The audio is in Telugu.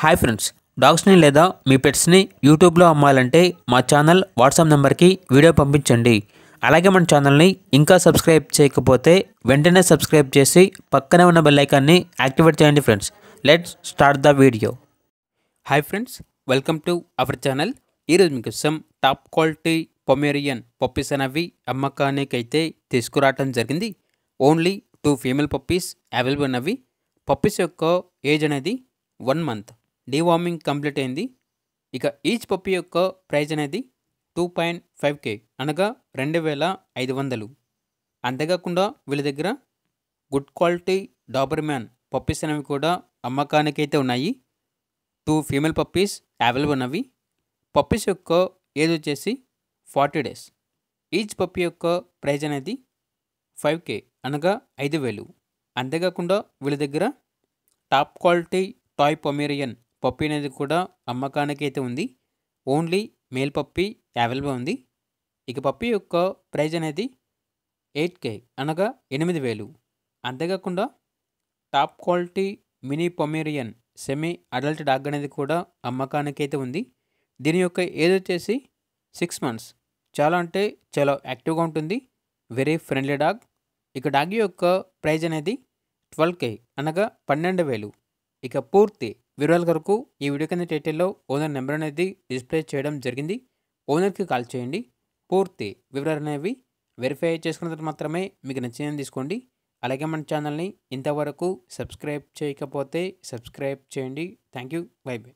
హాయ్ ఫ్రెండ్స్, డాగ్స్ని లేదా మీ పెట్స్ని యూట్యూబ్లో అమ్మాలంటే మా ఛానల్ వాట్సాప్ నెంబర్కి వీడియో పంపించండి. అలాగే మన ఛానల్ని ఇంకా సబ్స్క్రైబ్ చేయకపోతే వెంటనే సబ్స్క్రైబ్ చేసి పక్కనే ఉన్న బెల్ ఐకాన్ని యాక్టివేట్ చేయండి friends. Let's start the video. Hi friends, welcome to our channel. ఈరోజు మీకోసం టాప్ క్వాలిటీ పొమేరియన్ పప్పీస్ అనేవి అమ్మకానికి అయితే తీసుకురావటం జరిగింది. ఓన్లీ 2 ఫీమేల్ పప్పీస్ అవైలబుల్ ఉన్నవి. పప్పీస్ యొక్క ఏజ్ అనేది 1 మంత్. డీవార్మింగ్ కంప్లీట్ అయింది. ఇక ఈచ్ పప్పీ యొక్క ప్రైజ్ అనేది 2.5K అనగా 2500. అంతేకాకుండా వీళ్ళ దగ్గర గుడ్ క్వాలిటీ డాబర్మ్యాన్ పప్పీస్ అనేవి కూడా అమ్మకానికి అయితే ఉన్నాయి. 2 ఫీమేల్ పప్పీస్ అవైలబుల్ ఉన్నవి. పప్పీస్ యొక్క ఏజ్ వచ్చేసి 40 డేస్. ఈచ్ పప్పీ యొక్క ప్రైజ్ అనేది 5K అనగా 5000. అంతేకాకుండా వీళ్ళ దగ్గర top quality toy Pomeranian puppy అనేది కూడా అమ్మకానికి అయితే ఉంది. ఓన్లీ మేల్ పప్పీ అవైలబుల్ ఉంది. ఇక పప్పీ యొక్క ప్రైజ్ అనేది 8K అనగా 8000. అంతేకాకుండా top quality mini Pomeranian semi adult dog అనేది కూడా అమ్మకానికి అయితే ఉంది. దీని యొక్క ఏజ్ వచ్చేసి 6 మంత్స్. చాలా అంటే చాలా యాక్టివ్గా ఉంటుంది. Very friendly dog. ఇక డాగ్ యొక్క ప్రైజ్ అనేది 12K అనగా 12000. ఇక పూర్తి వివరాల కొరకు ఈ వీడియో కింద టైటిల్లో ఓనర్ నెంబర్ అనేది డిస్ప్లే చేయడం జరిగింది. ఓనర్కి కాల్ చేయండి. పూర్తి వివరాలు అనేవి వెరిఫై చేసుకున్న తర్వాత మాత్రమే మీకు నచ్చిందని తీసుకోండి. అలాగే మన ఛానల్ని ఇంతవరకు సబ్స్క్రైబ్ చేయకపోతే సబ్స్క్రైబ్ చేయండి. Thank you. By by.